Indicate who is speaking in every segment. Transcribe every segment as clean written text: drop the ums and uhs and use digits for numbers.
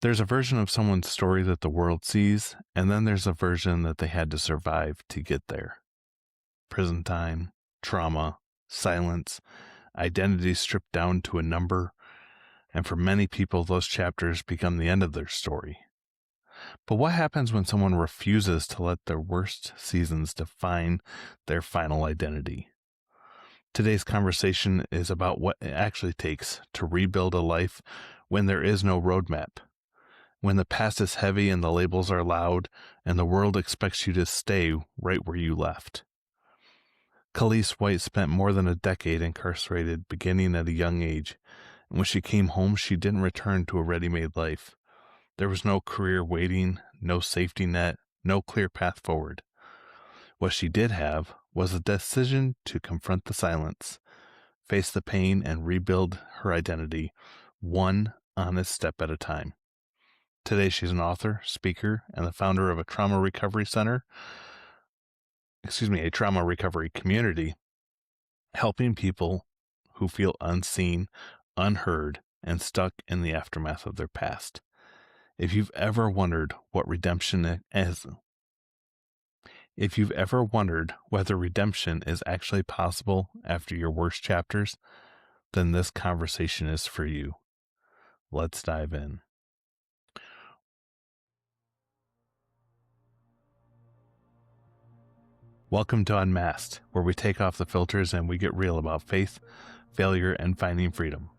Speaker 1: There's a version of someone's story that the world sees, and then there's a version that they had to survive to get there. Prison time, trauma, silence, identity stripped down to a number, and for many people, those chapters become the end of their story. But what happens when someone refuses to let their worst seasons define their final identity? Today's conversation is about what it actually takes to rebuild a life when there is no roadmap, when the past is heavy and the labels are loud, and the world expects you to stay right where you left. Khalees White spent more than a decade incarcerated, beginning at a young age, and when she came home, she didn't return to a ready-made life. There was no career waiting, no safety net, no clear path forward. What she did have was a decision to confront the silence, face the pain, and rebuild her identity, one honest step at a time. Today, she's an author, speaker, and the founder of a trauma recovery community, helping people who feel unseen, unheard, and stuck in the aftermath of their past. If you've ever wondered what redemption is, if you've ever wondered whether redemption is actually possible after your worst chapters, then this conversation is for you. Let's dive in. Welcome to Unmasked, where we take off the filters and we get real about faith, failure, and finding freedom.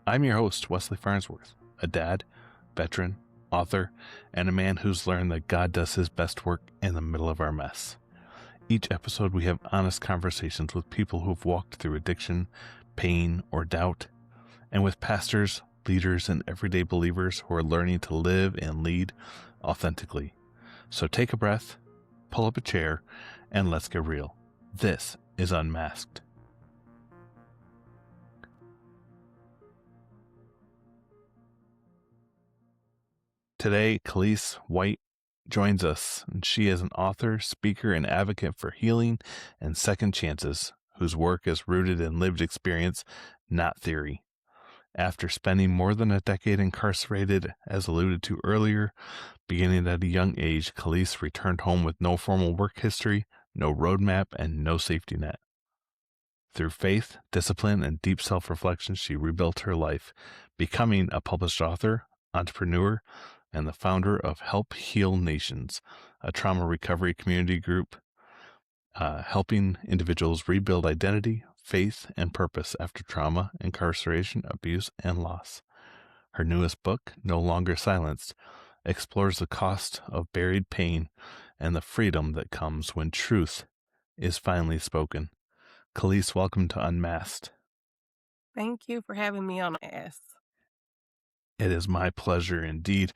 Speaker 1: I'm your host, Wesley Farnsworth, a dad, veteran, author, and a man who's learned that God does his best work in the middle of our mess. Each episode, we have honest conversations with people who've walked through addiction, pain, or doubt, and with pastors, leaders, and everyday believers who are learning to live and lead authentically. So take a breath, pull up a chair, and let's get real. This is Unmasked. Today, Khalees White joins us, and she is an author, speaker, and advocate for healing and second chances, whose work is rooted in lived experience, not theory. After spending more than a decade incarcerated, as alluded to earlier, beginning at a young age, Khalees returned home with no formal work history, no roadmap, and no safety net. Through faith, discipline, and deep self-reflection, she rebuilt her life, becoming a published author, entrepreneur, and the founder of Help Heal Nations, a trauma recovery community group, helping individuals rebuild identity, faith, and purpose after trauma, incarceration, abuse, and loss. Her newest book, No Longer Silenced, explores the cost of buried pain and the freedom that comes when truth is finally spoken. Khalees, welcome to Unmasked.
Speaker 2: Thank you for having me on Ask.
Speaker 1: It is my pleasure indeed.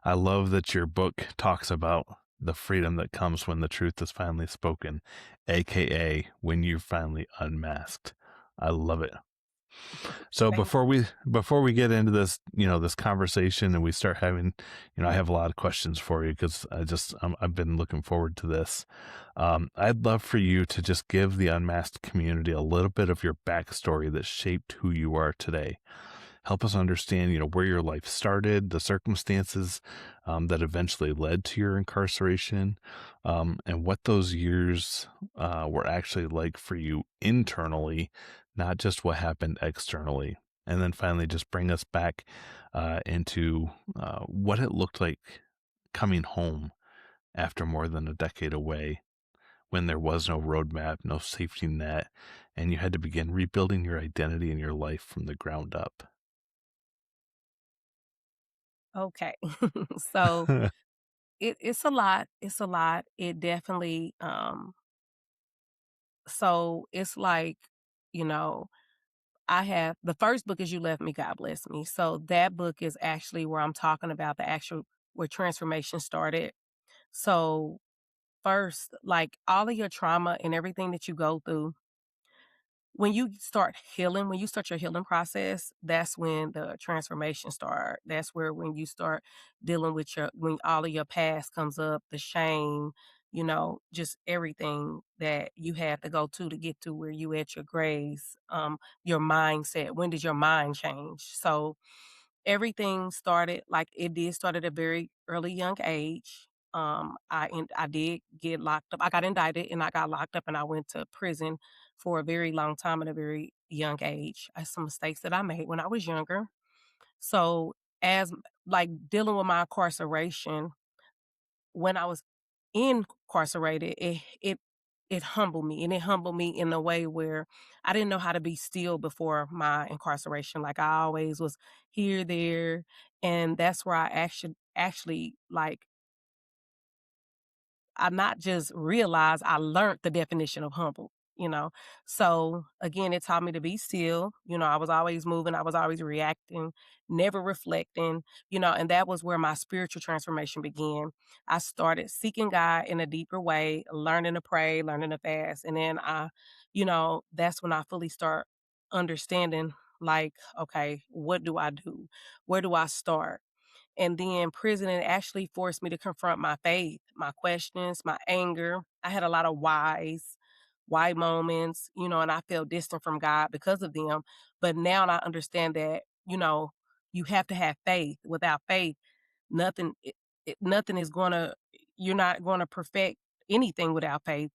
Speaker 1: I love that your book talks about the freedom that comes when the truth is finally spoken, aka when you're finally unmasked. I love it. So
Speaker 2: Thank
Speaker 1: before we get into this, this conversation and we start having, I have a lot of questions for you because I've been looking forward to this. I'd love for you to just give the Unmasked community a little bit of your backstory that shaped who you are today. Help us understand, where your life started, the circumstances that eventually led to your incarceration, and what those years were actually like for you internally, not just what happened externally. And then finally, just bring us back into what it looked like coming home after more than a decade away, when there was no roadmap, no safety net, and you had to begin rebuilding your identity and your life from the ground up.
Speaker 2: Okay. So it's a lot. It's a lot. It definitely so it's like, you know, I have the first book is You Left Me, God Bless Me. So that book is actually where I'm talking about the actual where transformation started. So first, like all of your trauma and everything that you go through, when you start healing, when you start your healing process, that's when the transformation start. That's where when you start dealing with when all of your past comes up, the shame, just everything that you had to go to get to where you at your grace, your mindset. When did your mind change? So everything started like it did start at a very early young age. I did get locked up. I got indicted and I got locked up and I went to prison for a very long time at a very young age. Some mistakes that I made when I was younger. So as like dealing with my incarceration, when I was incarcerated, it humbled me, and it humbled me in a way where I didn't know how to be still before my incarceration. Like I always was here, there, and that's where I actually like I not just realized, I learned the definition of humble, you know? So again, it taught me to be still. I was always moving, I was always reacting, never reflecting, and that was where my spiritual transformation began. I started seeking God in a deeper way, learning to pray, learning to fast. And then that's when I fully start understanding like, okay, what do I do? Where do I start? And then prison actually forced me to confront my faith, my questions, my anger. I had a lot of why moments, and I felt distant from God because of them. But now I understand that, you have to have faith. Without faith, nothing, nothing is you're not going to perfect anything without faith.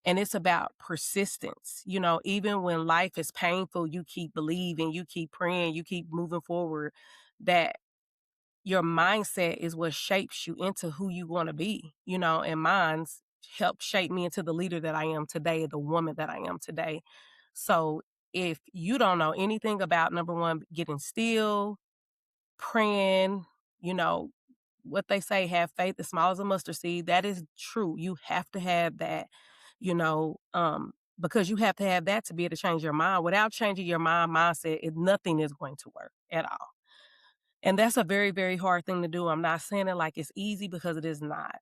Speaker 2: And it's about persistence. Even when life is painful, you keep believing, you keep praying, you keep moving forward. That your mindset is what shapes you into who you wanna be, and mine's helped shape me into the leader that I am today, the woman that I am today. So, if you don't know anything about, number 1, getting still, praying, you know, what they say, have faith as small as a mustard seed, that is true. You have to have that, because you have to have that to be able to change your mind. Without changing your mindset, nothing is going to work at all. And that's a very, very hard thing to do. I'm not saying it like it's easy because it is not.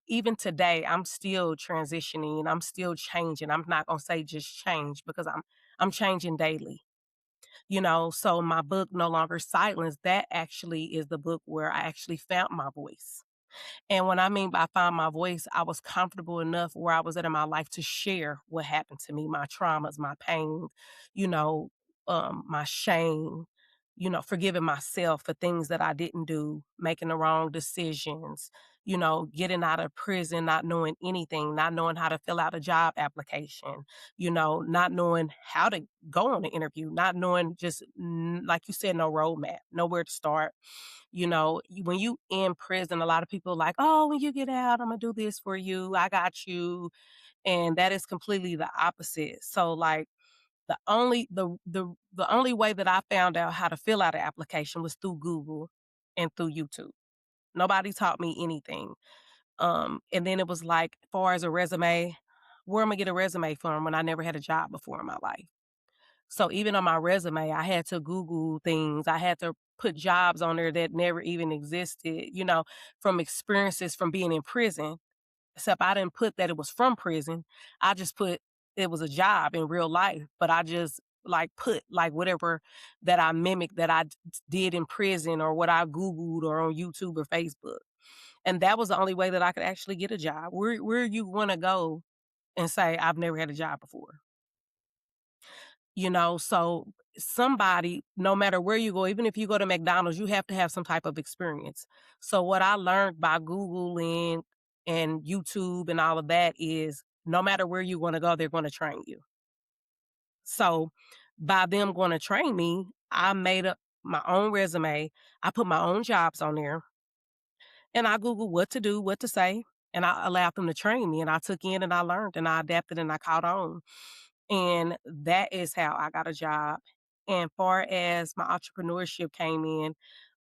Speaker 2: Even today, I'm still transitioning. I'm still changing. I'm not gonna say just change because I'm changing daily. So my book, No Longer Silence, that actually is the book where I actually found my voice. And what I mean by found my voice, I was comfortable enough where I was at in my life to share what happened to me, my traumas, my pain, you know, my shame, forgiving myself for things that I didn't do, making the wrong decisions, getting out of prison, not knowing anything, not knowing how to fill out a job application, not knowing how to go on an interview, not knowing just, like you said, no roadmap, nowhere to start. When you in prison, a lot of people are like, oh, when you get out, I'm gonna do this for you. I got you. And that is completely the opposite. So like the only way that I found out how to fill out an application was through Google and through YouTube. Nobody taught me anything. And then it was like, far as a resume, where am I get a resume from when I never had a job before in my life? So even on my resume, I had to Google things. I had to put jobs on there that never even existed, from experiences from being in prison. Except I didn't put that it was from prison. I just put it was a job in real life, but I just like put like whatever that I mimicked that did in prison or what I Googled or on YouTube or Facebook. And that was the only way that I could actually get a job. Where you want to go and say, I've never had a job before? So somebody, no matter where you go, even if you go to McDonald's, you have to have some type of experience. So what I learned by Googling and YouTube and all of that is no matter where you want to go, they're going to train you. So by them going to train me, I made up my own resume. I put my own jobs on there and I Googled what to do, what to say, and I allowed them to train me. And I took in and I learned and I adapted and I caught on. And that is how I got a job. And far as my entrepreneurship came in,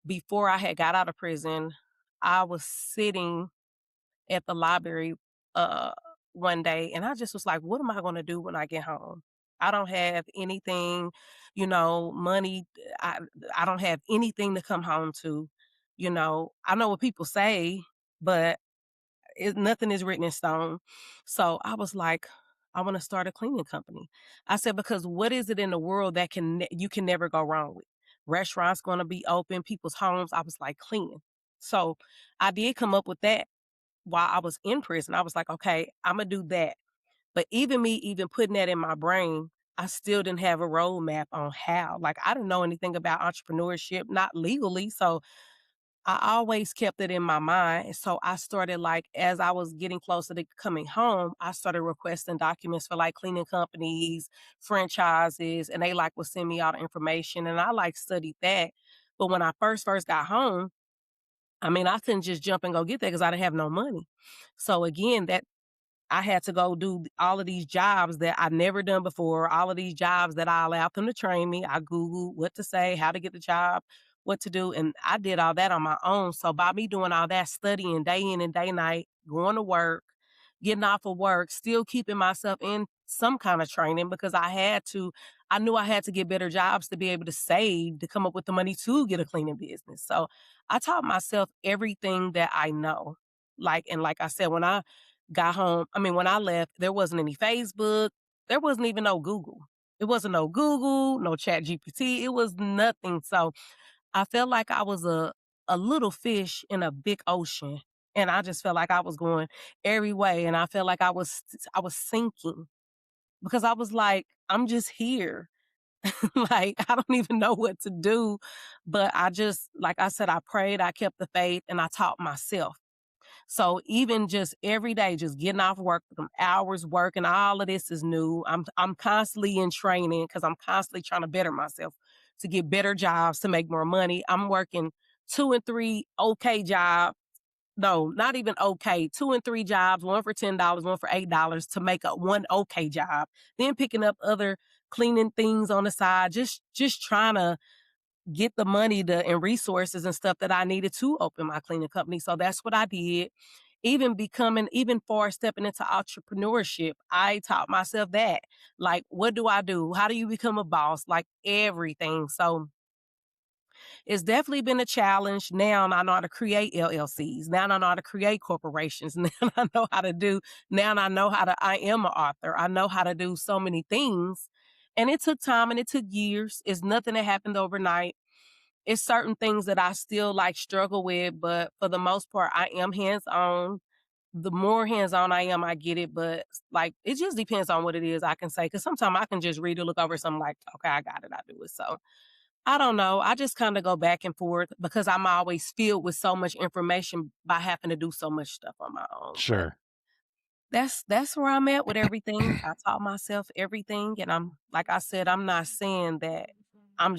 Speaker 2: before I had got out of prison, I was sitting at the library uh one day and I just was like, what am I gonna do when I get home? I don't have anything, money. I I don't have anything to come home to. I know what people say, but nothing is written in stone. So I was like, I want to start a cleaning company. I said, because what is it in the world that you can never go wrong with? Restaurants going to be open, people's homes. I was like, cleaning. So I did come up with that while I was in prison. I was like, okay, I'm going to do that. But even me, even putting that in my brain, I still didn't have a roadmap on how. Like, I didn't know anything about entrepreneurship, not legally, so I always kept it in my mind. So I started like as I was getting closer to coming home, I started requesting documents for like cleaning companies, franchises, and they like would send me all the information and I like studied that. But when I first got home, I mean, I couldn't just jump and go get that because I didn't have no money. So again, that I had to go do all of these jobs that I never done before, all of these jobs that I allowed them to train me. I Googled what to say, how to get the job, what to do, and I did all that on my own. So by me doing all that, studying day in and day night, going to work, getting off of work, still keeping myself in some kind of training because I knew I had to get better jobs to be able to save to come up with the money to get a cleaning business. So I taught myself everything that I know. Like I said, when I got home, I mean, when I left, there wasn't any Facebook. There wasn't even no Google. It wasn't no Google, no Chat GPT. It was nothing. So I felt like I was a little fish in a big ocean. And I just felt like I was going every way. And I felt like I was sinking because I was like, I'm just here. Like, I don't even know what to do. But I just, like I said, I prayed, I kept the faith, and I taught myself. So even just every day, just getting off work, them hours working, all of this is new. I'm constantly in training because I'm constantly trying to better myself to get better jobs to make more money. I'm working 2 and 3 okay jobs. No, not even okay. 2 and 3 jobs, one for $10, one for $8 to make a one okay job. Then picking up other cleaning things on the side, just trying to get the money and resources and stuff that I needed to open my cleaning company. So that's what I did. Even far stepping into entrepreneurship, I taught myself that. Like, what do I do? How do you become a boss? Like everything. So it's definitely been a challenge. Now I know how to create LLCs. Now I know how to create corporations. Now I know how to do, now I know how to, I am an author. I know how to do so many things. And it took time and it took years. It's nothing that happened overnight. It's certain things that I still like struggle with, but for the most part, I am hands on. The more hands on I am, I get it. But like, it just depends on what it is I can say. Cause sometimes I can just read or look over something like, okay, I got it, I do it. So I don't know. I just kind of go back and forth because I'm always filled with so much information by having to do so much stuff on my own. But
Speaker 1: Sure.
Speaker 2: that's where I'm at with everything. I taught myself everything, and I'm like I said, I'm not saying that I'm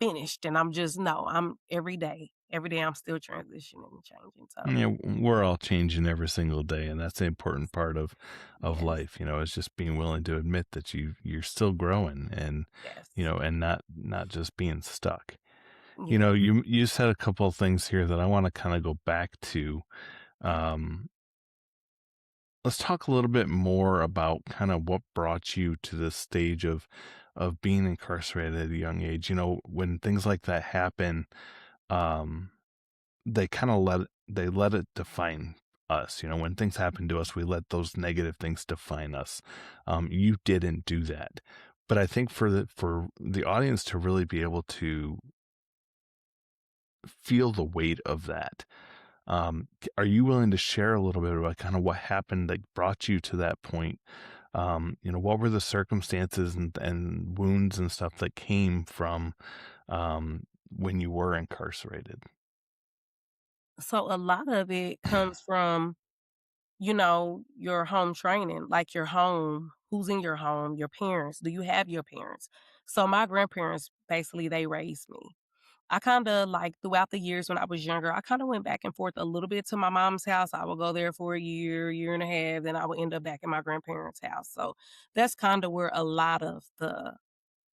Speaker 2: finished, and I'm just no. I'm every day. Every day I'm still transitioning and changing. So
Speaker 1: You know, we're all changing every single day, and that's the important part of
Speaker 2: yes,
Speaker 1: life, is just being willing to admit that you're still growing and,
Speaker 2: yes,
Speaker 1: and not just being stuck.
Speaker 2: yeah.
Speaker 1: You said a couple of things here that I want to kind of go back to. Um, let's talk a little bit more about kind of what brought you to this stage of being incarcerated at a young age. When things like that happen, um, they kind of they let it define us. When things happen to us, we let those negative things define us. You didn't do that, but I think for the audience to really be able to feel the weight of that, are you willing to share a little bit about kind of what happened that brought you to that point? What were the circumstances and wounds and stuff that came from when you were incarcerated?
Speaker 2: So a lot of it comes from your home training, like your home, who's in your home, your parents. Do you have your parents? So my grandparents basically they raised me. I kind of like throughout the years when I was younger, I kind of went back and forth a little bit to my mom's house. I would go there for a year and a half, then I would end up back in my grandparents' house. So that's kind of where a lot of the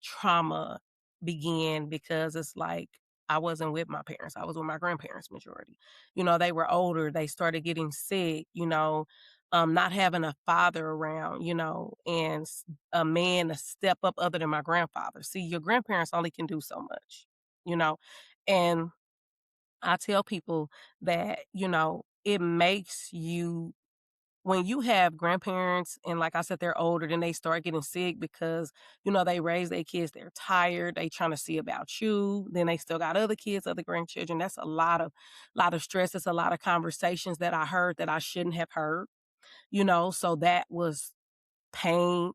Speaker 2: trauma began because it's like I wasn't with my parents. I was with my grandparents majority. They were older. They started getting sick, not having a father around, and a man to step up other than my grandfather. See, your grandparents only can do so much, you know, and I tell people that, it makes you when you have grandparents and like I said, they're older, then they start getting sick because, they raise their kids, they're tired, they trying to see about you. Then they still got other kids, other grandchildren. That's a lot of stress. It's a lot of conversations that I heard that I shouldn't have heard, so that was pain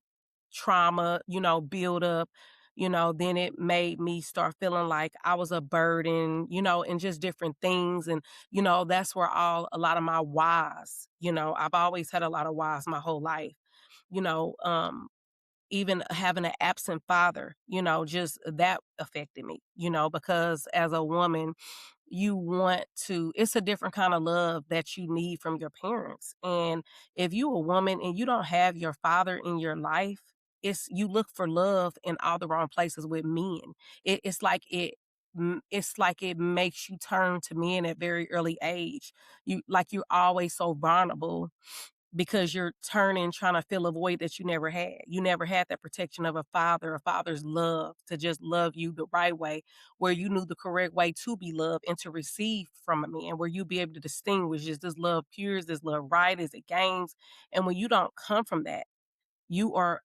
Speaker 2: trauma, build up, then it made me start feeling like I was a burden, and just different things. And, that's where a lot of my whys, I've always had a lot of whys my whole life, you know, um, even having an absent father, just that affected me, because as a woman, it's a different kind of love that you need from your parents. And if you a woman and you don't have your father in your life, you look for love in all the wrong places with men. It's like it makes you turn to men at very early age. You're always so vulnerable because you're turning trying to fill a void that you never had. You never had that protection of a father's love to just love you the right way, where you knew the correct way to be loved and to receive from a man, where you be able to distinguish, is this love pure, is this love right, is it games? And when you don't come from that, you are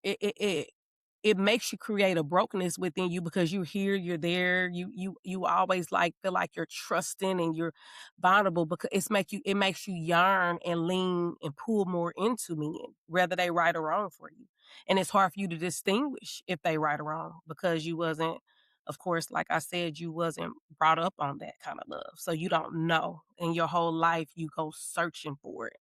Speaker 2: it makes you create a brokenness within you because you're here, you're there, you always like feel like you're trusting and you're vulnerable because it makes you yearn and lean and pull more into men, whether they right or wrong for you. And it's hard for you to distinguish if they right or wrong because you wasn't, of course, like I said, you wasn't brought up on that kind of love. So you don't know. In your whole life you go searching for it.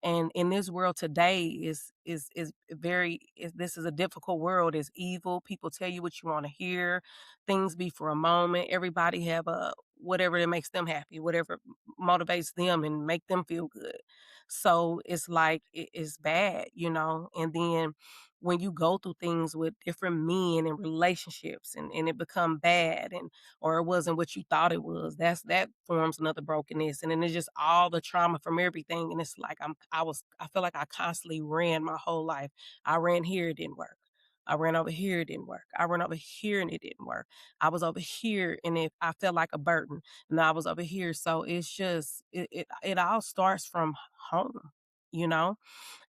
Speaker 2: And in this world today this is a difficult world. It's evil. People tell you what you want to hear. Things be for a moment. Everybody have a whatever that makes them happy, whatever motivates them and make them feel good. So it's like it's bad, And then when you go through things with different men and relationships and it become bad and or it wasn't what you thought it was. That forms another brokenness, and then it's just all the trauma from everything, and it's like I feel like I constantly ran my whole life. I ran here, it didn't work. I ran over here, it didn't work. I ran over here and it didn't work. I was over here and I felt like a burden, and I was over here. So it's just it all starts from home, you know.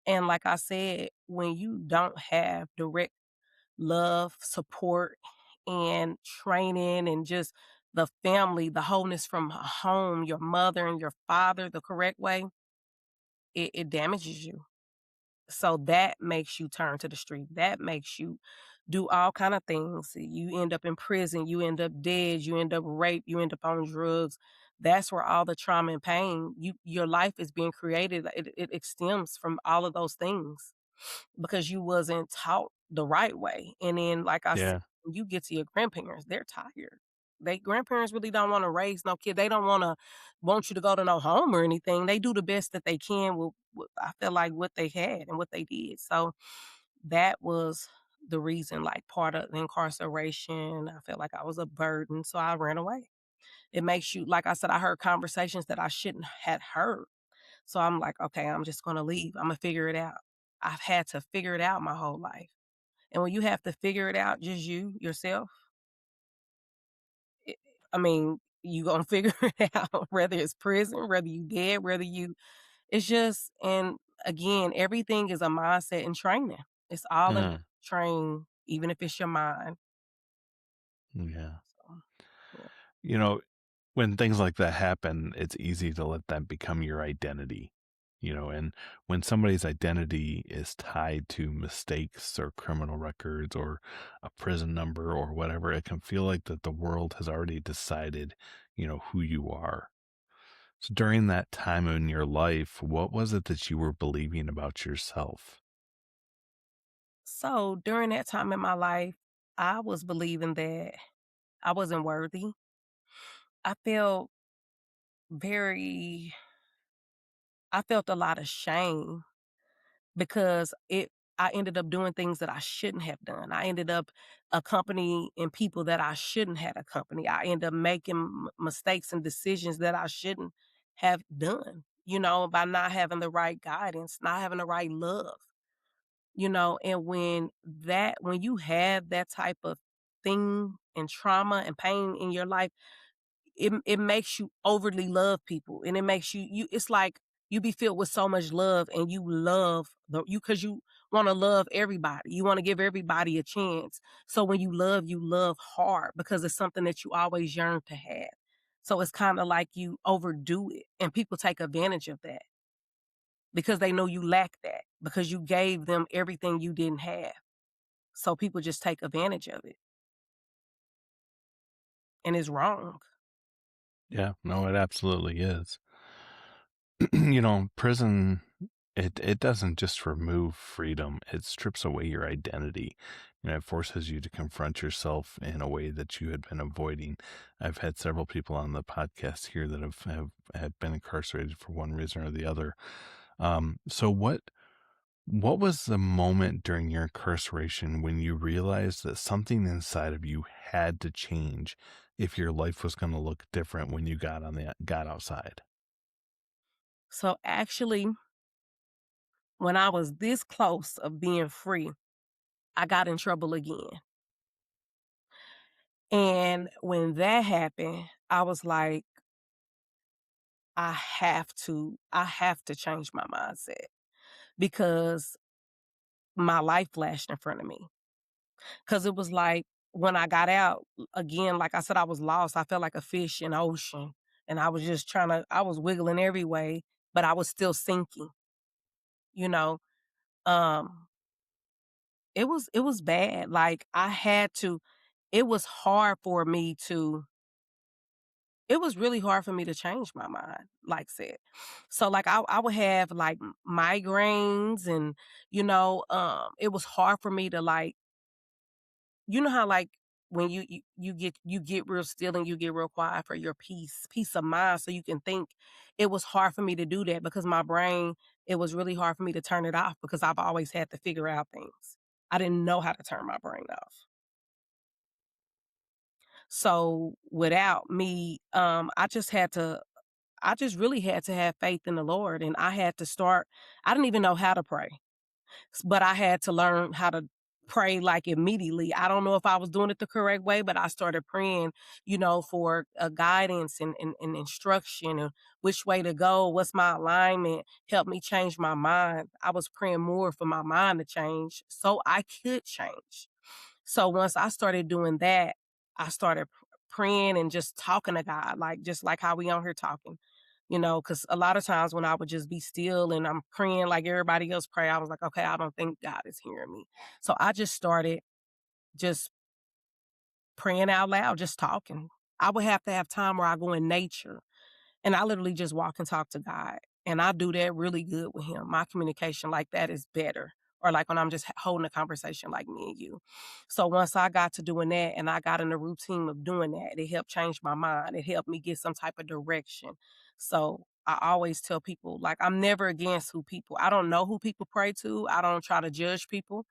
Speaker 2: And like I said, when you don't have direct love, support, and training, and just the family, the wholeness from home, your mother and your father, the correct way, it damages you. So that makes you turn to the street. That makes you do all kind of things. You end up in prison. You end up dead. You end up raped. You end up on drugs. That's where all the trauma and pain. Your life is being created. It stems from all of those things because you wasn't taught the right way. And then, like I said,
Speaker 1: Yeah.
Speaker 2: when you get to your grandparents, they're tired. They grandparents really don't want to raise no kid. They don't want you to go to no home or anything. They do the best that they can with I feel like what they had and what they did. So that was the reason, like part of the incarceration. I felt like I was a burden, so I ran away. It makes you, like I said, I heard conversations that I shouldn't have heard. So I'm like, okay, I'm just gonna leave. I'm gonna figure it out. I've had to figure it out my whole life. And when you have to figure it out, just yourself, it, I mean, you gonna figure it out, whether it's prison, whether you dead, it's just, and again, everything is a mindset and training. It's all in
Speaker 1: Uh,
Speaker 2: train, even if it's your mind.
Speaker 1: yeah.
Speaker 2: So, yeah.
Speaker 1: You know, when things like that happen, it's easy to let that become your identity, and when somebody's identity is tied to mistakes or criminal records or a prison number or whatever, it can feel like that the world has already decided, who you are. So during that time in your life, what was it that you were believing about yourself?
Speaker 2: So during that time in my life, I was believing that I wasn't worthy. I felt very I felt a lot of shame because I ended up doing things that I shouldn't have done. I ended up accompanying people that I shouldn't have accompanied. I ended up making mistakes and decisions that I shouldn't have done, by not having the right guidance, not having the right love, and when you have that type of thing and trauma and pain in your life, it makes you overly love people, and it makes you it's like you be filled with so much love, and you love the you because you want to love everybody. You want to give everybody a chance. So when you love hard because it's something that you always yearn to have. So it's kind of like you overdo it, and people take advantage of that because they know you lack that because you gave them everything you didn't have. So people just take advantage of it, and it's wrong.
Speaker 1: Yeah, no, it absolutely is. Prison, it doesn't just remove freedom, it strips away your identity. It forces you to confront yourself in a way that you had been avoiding. I've had several people on the podcast here that have been incarcerated for one reason or the other. So what was the moment during your incarceration when you realized that something inside of you had to change if your life was going to look different when you got outside?
Speaker 2: So actually, when I was this close of being free, I got in trouble again. And when that happened, I was like, I have to change my mindset because my life flashed in front of me. Cause it was like when I got out, again, like I said, I was lost. I felt like a fish in the ocean. And I was just I was wiggling every way, but I was still sinking, you know. Um, it was bad. Like I had to, it was hard for me to it was really hard for me to change my mind, like said. So like I would have like migraines and it was hard for me to like, you know how like when you get real still and you get real quiet for your peace of mind so you can think. It was hard for me to do that because my brain, it was really hard for me to turn it off because I've always had to figure out things. I didn't know how to turn my brain off. So without me, I just really had to have faith in the Lord, and I had to start. I didn't even know how to pray, but I had to learn how to pray like immediately. I don't know if I was doing it the correct way, but I started praying, for guidance and instruction and which way to go, what's my alignment, help me change my mind. I was praying more for my mind to change so I could change. So once I started doing that, I started praying and just talking to God, like just like how we on here talking, because a lot of times when I would just be still and I'm praying like everybody else pray, I was like, okay, I don't think God is hearing me. So I just started just praying out loud, just talking. I would have to have time where I go in nature and I literally just walk and talk to God, and I do that really good with him. My communication like that is better, or like when I'm just holding a conversation like me and you. So once I got to doing that and I got in the routine of doing that, it helped change my mind. It helped me get some type of direction. So I always tell people, like, I'm never against who people, I don't know who people pray to. I don't try to judge people,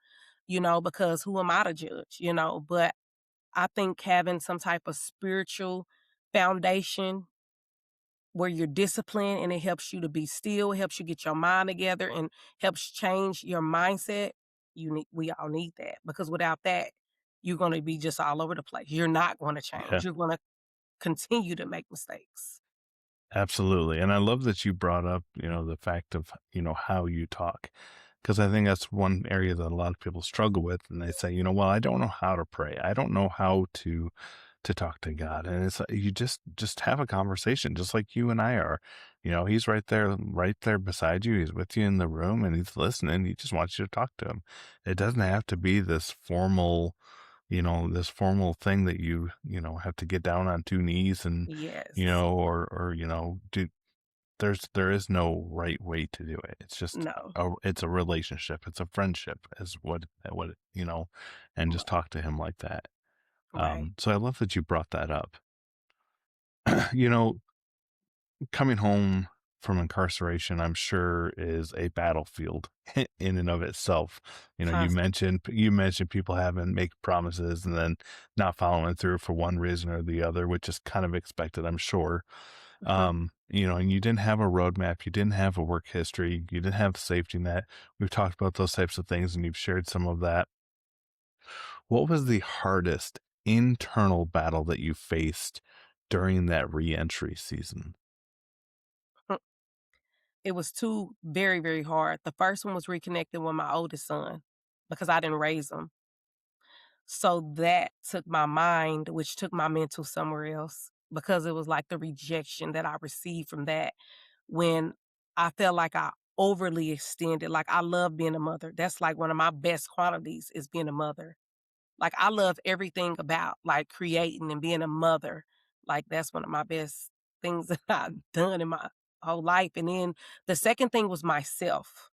Speaker 2: because who am I to judge, but I think having some type of spiritual foundation where you're disciplined and it helps you to be still, helps you get your mind together and helps change your mindset. We all need that because without that, you're going to be just all over the place. You're not going to
Speaker 1: Yeah.
Speaker 2: change. You're going to continue to make mistakes.
Speaker 1: Absolutely. And I love that you brought up, the fact of, how you talk. Because I think that's one area that a lot of people struggle with. And they say, well, I don't know how to pray. I don't know how to talk to God. And it's you just have a conversation, just like you and I are. He's right there beside you. He's with you in the room and he's listening. He just wants you to talk to him. It doesn't have to be this formal thing that you have to get down on two knees and,
Speaker 2: Yes.
Speaker 1: or, do there is no right way to do it. It's just
Speaker 2: No.
Speaker 1: it's a relationship. It's a friendship is and just
Speaker 2: Right.
Speaker 1: talk to him like that.
Speaker 2: Right.
Speaker 1: So I love that you brought that up. you know, Coming home from incarceration, I'm sure is a battlefield in and of itself. You
Speaker 2: Constant.
Speaker 1: mentioned people having make promises and then not following through for one reason or the other, which is kind of expected, I'm sure.
Speaker 2: Mhm.
Speaker 1: And you didn't have a roadmap, you didn't have a work history, you didn't have a safety net. We've talked about those types of things and you've shared some of that. What was the hardest internal battle that you faced during that reentry season?
Speaker 2: It was two very, very hard. The first one was reconnecting with my oldest son because I didn't raise him. So that took my mind, which took my mental somewhere else because it was like the rejection that I received from that when I felt like I overly extended. Like, I love being a mother. That's like one of my best qualities is being a mother. Like, I love everything about, like, creating and being a mother. Like, that's one of my best things that I've done in my whole life. And then the second thing was myself,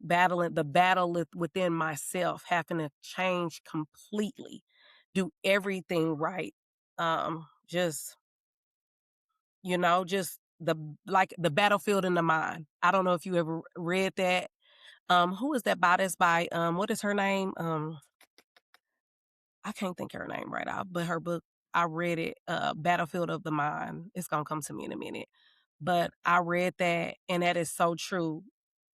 Speaker 2: battling the battle within myself, having to change completely, do everything right. Just, just like the battlefield in the mind. I don't know if you ever read that. Who is that by? That's by what is her name? I can't think of her name right now, but her book, I read it, Battlefield of the Mind. It's gonna come to me in a minute. But I read that, and that is so true.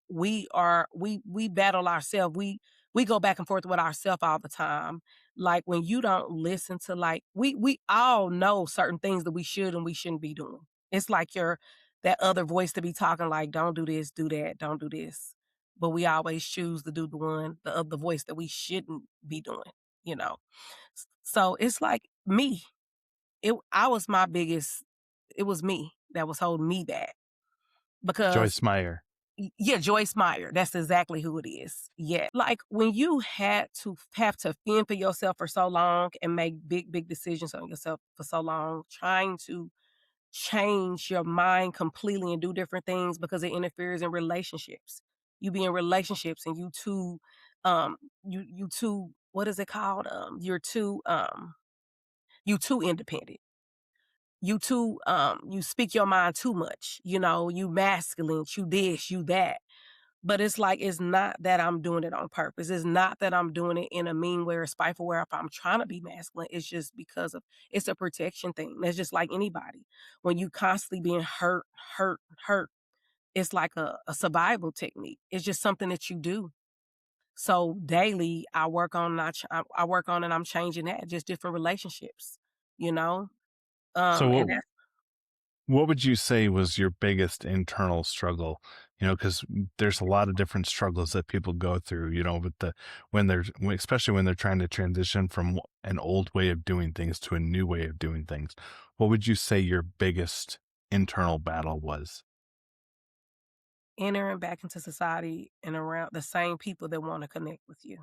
Speaker 2: We battle ourselves. We go back and forth with ourselves all the time. Like when you don't listen to like we all know certain things that we should and we shouldn't be doing. It's like your that other voice to be talking like, don't do this, do that, don't do this. But we always choose to do the other voice that we shouldn't be doing, you know. So it's like me. I was my biggest, it was me that was holding me back because
Speaker 1: Joyce Meyer.
Speaker 2: yeah, Joyce Meyer, that's exactly who it is. Yeah. Like when you have to fend for yourself for so long and make big, big decisions on yourself for so long, trying to change your mind completely and do different things because it interferes in relationships. You be in relationships and you too, you too, what is it called? You too independent. You too, you speak your mind too much. You masculine, you this, you that. But it's like, it's not that I'm doing it on purpose. It's not that I'm doing it in a mean way or spiteful way if I'm trying to be masculine. It's just because it's a protection thing. That's just like anybody. When you constantly being hurt, hurt, hurt, it's like a survival technique. It's just something that you do. So daily, I work on I work on and I'm changing that. Just different relationships, you know.
Speaker 1: So
Speaker 2: And
Speaker 1: what would you say was your biggest internal struggle? Because there's a lot of different struggles that people go through, with especially when they're trying to transition from an old way of doing things to a new way of doing things. What would you say your biggest internal battle was?
Speaker 2: entering back into society and around the same people that want to connect with you.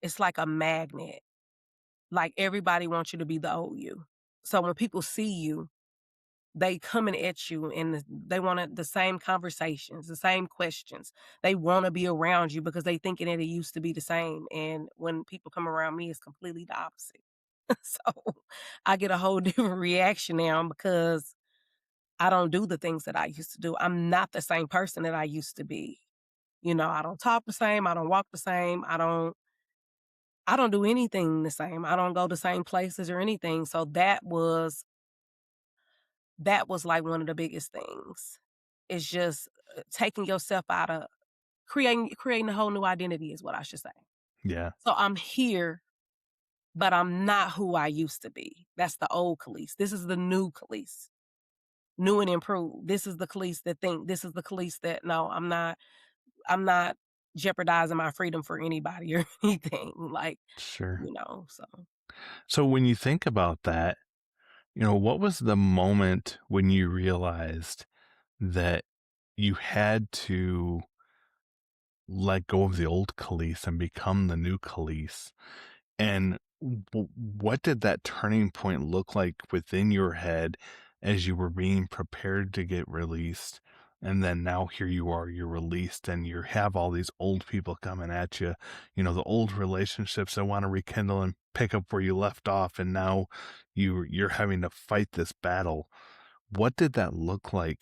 Speaker 2: It's like a magnet. Like everybody wants you to be the old you. So when people see you, they coming at you and they want the same conversations, the same questions. They want to be around you because they thinking that it used to be the same. And when people come around me, it's completely the opposite. So I get a whole different reaction now because I don't do the things that I used to do. I'm not the same person that I used to be. I don't talk the same, I don't walk the same, I don't do anything the same. I don't go the same places or anything. So that was like one of the biggest things. It's just taking yourself out of creating a whole new identity is what I should say.
Speaker 1: Yeah,
Speaker 2: So I'm here, but I'm not who I used to be. That's the old Khalees. This is the new Khalees. New and improved. This is the Khalees that think. This is the Khalees that no, I'm not jeopardizing my freedom for anybody or anything. Like,
Speaker 1: sure.
Speaker 2: so
Speaker 1: So when you think about that, what was the moment when you realized that you had to let go of the old Khalees and become the new Khalees? And what did that turning point look like within your head as you were being prepared to get released? And then now here you are, you're released and you have all these old people coming at you, the old relationships that want to rekindle and pick up where you left off. And now you're having to fight this battle. What did that look like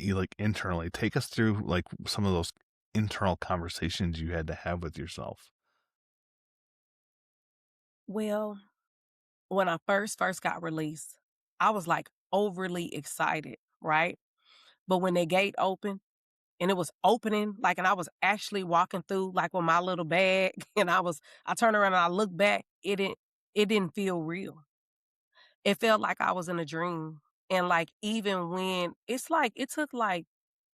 Speaker 1: like internally? Take us through like some of those internal conversations you had to have with yourself.
Speaker 2: well, when I first got released, I was like overly excited, right? But when the gate opened and it was opening, like, and I was actually walking through like with my little bag, and I turned around and I looked back, it didn't feel real. It felt like I was in a dream. And like even when it's like it took like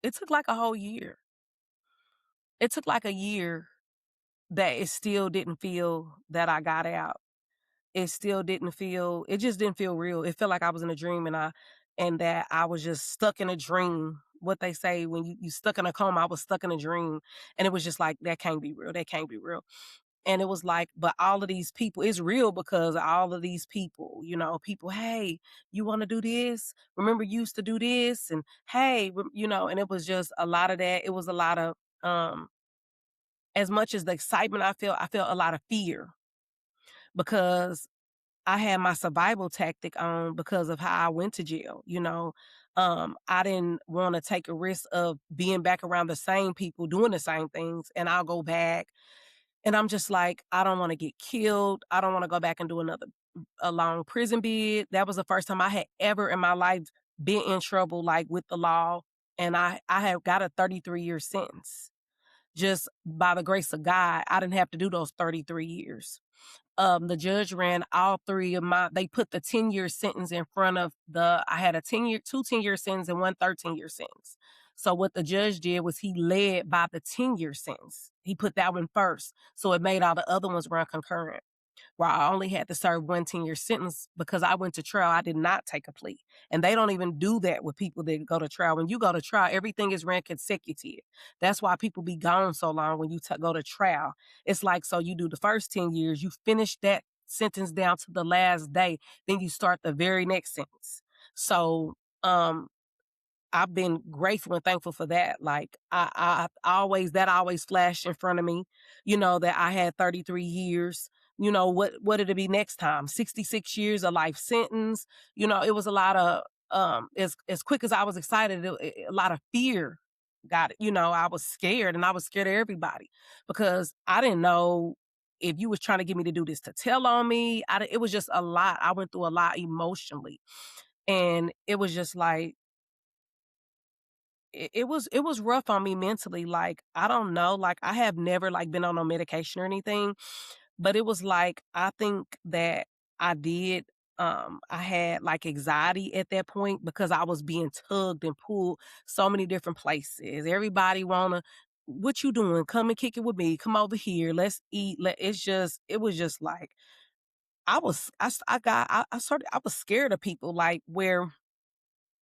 Speaker 2: a whole year. It took like a year that it still didn't feel that I got out. It just didn't feel real. It felt like I was in a dream and that I was just stuck in a dream what they say when you stuck in a coma, I was stuck in a dream, and it was just like, "That can't be real, that can't be real." And it was like, but all of these people, it's real because all of these people, people, "Hey, you wanna do this? Remember you used to do this?" And, "Hey," and it was just a lot of that. It was a lot of, as much as the excitement I felt a lot of fear because I had my survival tactic on because of how I went to jail. I didn't wanna take a risk of being back around the same people doing the same things, and I'll go back, and I'm just like, "I don't wanna get killed. I don't wanna go back and do another a long prison bid." That was the first time I had ever in my life been in trouble, like, with the law, and I have got a 33-year sentence. Just by the grace of God, I didn't have to do those 33 years. The judge ran all 3 of they put the 10-year sentence in front of I had a 2 10-year sentence and 1 13-year sentence. So what the judge did was he led by the 10-year sentence. He put that one first, so it made all the other ones run concurrent, where I only had to serve 1 10-year sentence because I went to trial. I did not take a plea. And they don't even do that with people that go to trial. When you go to trial, everything is ran consecutive. That's why people be gone so long when you go to trial. It's like, so you do the first 10 years, you finish that sentence down to the last day, then you start the very next sentence. So, I've been grateful and thankful for that. Like I always flashed in front of me, that I had 33 years. What did it be next time? 66 years, a life sentence. It was a lot of as quick as I was excited, a lot of fear got it. I was scared, and I was scared of everybody because I didn't know if you was trying to get me to do this to tell on me. It was just a lot. I went through a lot emotionally. And it was just like it was rough on me mentally, like, I don't know, like, I have never, like, been on no medication or anything, but it was like, I think that I did, I had, like, anxiety at that point because I was being tugged and pulled so many different places. Everybody wanna, "What you doing? Come and kick it with me. Come over here. Let's eat." It was just like, I was I s I got I started I was scared of people, like, where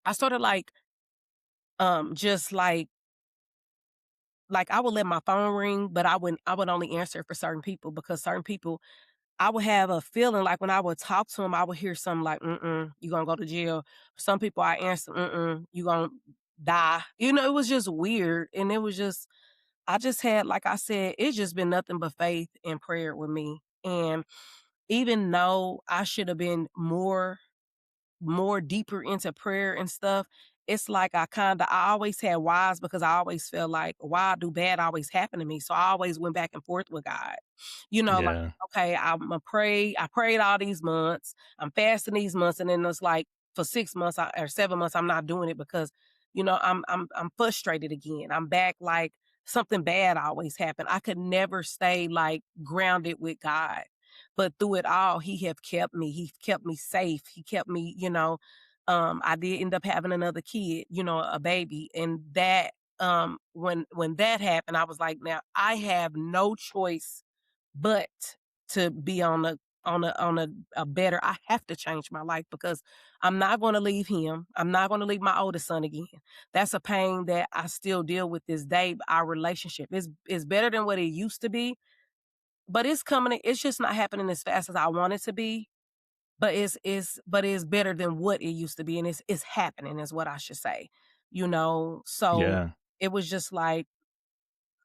Speaker 2: I started, just like, I would let my phone ring, but I would only answer it for certain people because certain people I would have a feeling like when I would talk to them, I would hear something like, "Mm-mm, you gonna go to jail." Some people I answer, "Mm-mm, you gonna die." It was just weird, and it was just I just had like I said, it's just been nothing but faith and prayer with me, and even though I should have been more deeper into prayer and stuff, it's like I always had whys because I always felt like, why do bad always happen to me? So I always went back and forth with God. Like,
Speaker 1: Yeah.
Speaker 2: okay, I'ma pray. I prayed all these months. I'm fasting these months, and then it's like for 6 months or 7 months, I'm not doing it because, I'm frustrated again. I'm back like something bad always happened. I could never stay like grounded with God. But through it all, he have kept me. He kept me safe. He kept me, I did end up having another kid, a baby. And that when that happened, I was like, now I have no choice but to be on a better. I have to change my life because I'm not going to leave him. I'm not going to leave my oldest son again. That's a pain that I still deal with this day. But our relationship is better than what it used to be, but it's just not happening as fast as I want it to be, but it's better than what it used to be, and it's happening is what I should say, So,
Speaker 1: Yeah.
Speaker 2: it was just like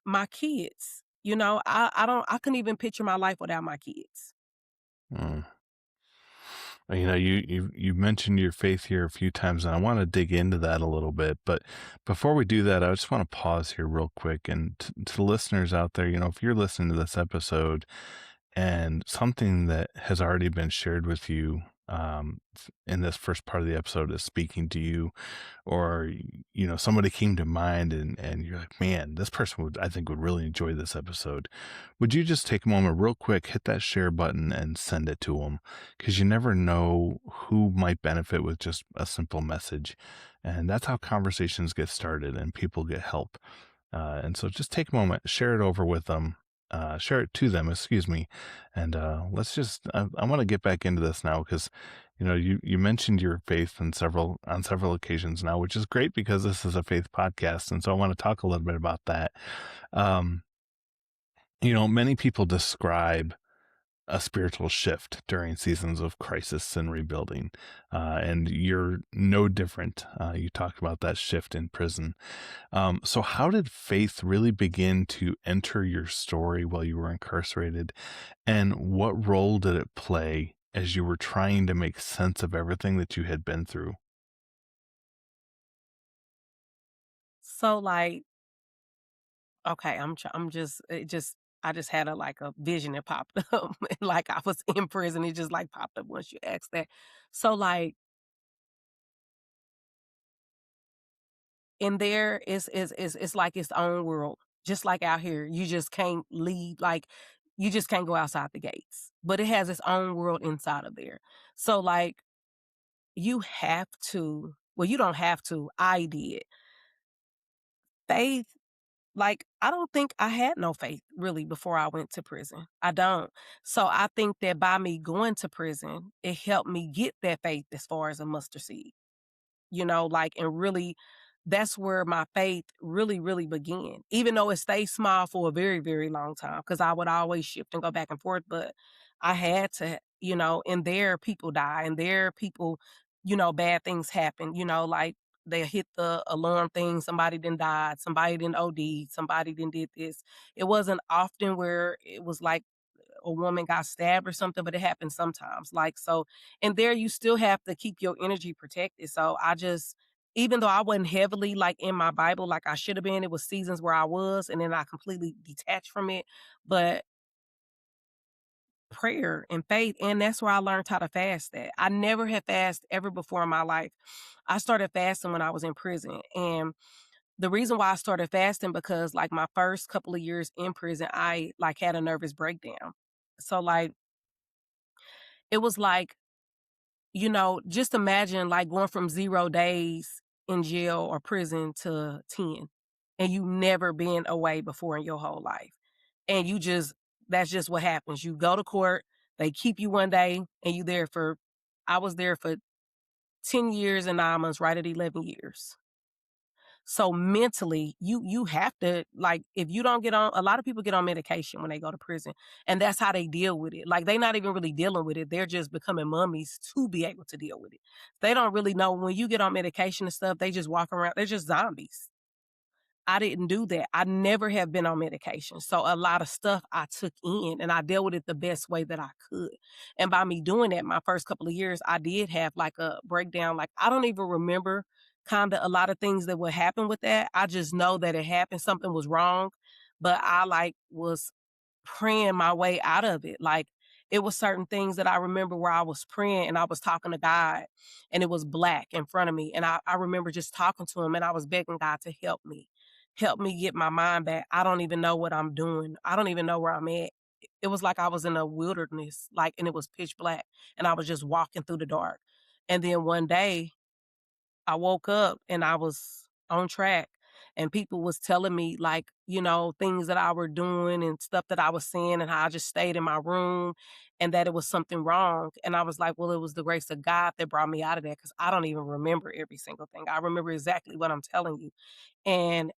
Speaker 2: my kids, I couldn't even picture my life without my kids.
Speaker 1: Mm. You mentioned your faith here a few times, and I want to dig into that a little bit. But before we do that, I just want to pause here real quick. And to listeners out there, if you're listening to this episode and something that has already been shared with you in this first part of the episode is speaking to you, or somebody came to mind, and you're like, man, this person I think would really enjoy this episode, would you just take a moment real quick, hit that share button and send it to them, because you never know who might benefit with just a simple message. And that's how conversations get started and people get help. And so just take a moment, share it over with them, share it to them, excuse me. And I want to get back into this now because You mentioned your faith on several occasions now, which is great because this is a faith podcast, and so I want to talk a little bit about that. Um, Many people describe a spiritual shift during seasons of crisis and rebuilding, and you're no different. You talked about that shift in prison. So, how did faith really begin to enter your story while you were incarcerated? And what role did it play as you were trying to make sense of everything that you had been through?
Speaker 2: So, like, okay, I'm just I just had a vision that popped up, like I was in prison. It just like popped up once you asked that. So, like, in there is it's like its own world. Just like out here, you just can't leave. Like, you just can't go outside the gates. But it has its own world inside of there. So, like, you have to. Well, you don't have to. I did. Faith. Like, I don't think I had no faith really before I went to prison. I don't. So I think that by me going to prison, it helped me get that faith as far as a mustard seed. Like, and really, that's where my faith really, really began. Even though it stayed small for a very, very long time, because I would always shift and go back and forth. But I had to, and there people die, and there people, bad things happen. Like they hit the alarm thing, somebody didn't died, somebody didn't OD, somebody didn't did this. It wasn't often where it was like a woman got stabbed or something, but it happens sometimes. Like, so, and there you still have to keep your energy protected. So I just, even though I wasn't heavily like in my Bible like I should have been, it was seasons where I was, and then I completely detached from it. But prayer and faith, and that's where I learned how to fast that. I never had fast ever before in my life. I started fasting when I was in prison. And the reason why I started fasting because like my first couple of years in prison, I like had a nervous breakdown. So like it was like, just imagine like going from 0 days in jail or prison to 10, and you never been away before in your whole life. And you just that's just what happens. You go to court, they keep you one day, and you there for I was there for 10 years and 9 months, right at 11 years. So mentally, you have to like if you don't get on a lot of people get on medication when they go to prison, and that's how they deal with it. Like they're not even really dealing with it. They're just becoming mummies to be able to deal with it. They don't really know when you get on medication and stuff, they just walk around, they're just zombies. I didn't do that. I never have been on medication. So a lot of stuff I took in and I dealt with it the best way that I could. And by me doing that, my first couple of years, I did have like a breakdown. Like I don't even remember kind of a lot of things that would happen with that. I just know that it happened. Something was wrong, but I like was praying my way out of it. Like it was certain things that I remember where I was praying and I was talking to God, and it was black in front of me. And I remember just talking to him and I was begging God to help me get my mind back. I don't even know what I'm doing. I don't even know where I'm at. It was like I was in a wilderness, like, and it was pitch black and I was just walking through the dark. And then one day I woke up and I was on track, and people was telling me like, things that I were doing and stuff that I was saying and how I just stayed in my room and that it was something wrong. And I was like, well, it was the grace of God that brought me out of that because I don't even remember every single thing. I remember exactly what I'm telling you. And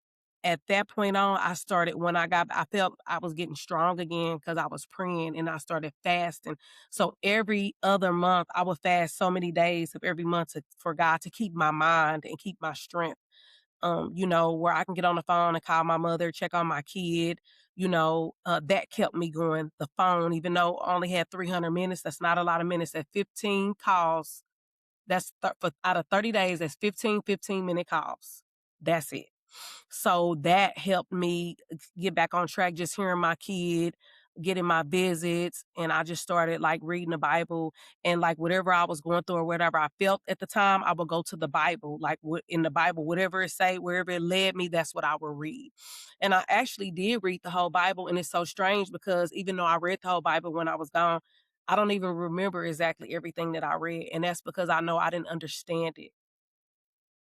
Speaker 2: at that point on, I started when I felt I was getting strong again because I was praying and I started fasting. So every other month, I would fast so many days of every month for God to keep my mind and keep my strength. Where I can get on the phone and call my mother, check on my kid. That kept me going. The phone, even though I only had 300 minutes, that's not a lot of minutes. At 15 calls, for out of 30 days, that's 15-minute calls. That's it. So that helped me get back on track, just hearing my kid, getting my visits, and I just started like reading the Bible and like whatever I was going through or whatever I felt at the time, I would go to the Bible, like in the Bible, whatever it say, wherever it led me, that's what I would read. And I actually did read the whole Bible, and it's so strange because even though I read the whole Bible when I was gone, I don't even remember exactly everything that I read, and that's because I know I didn't understand it.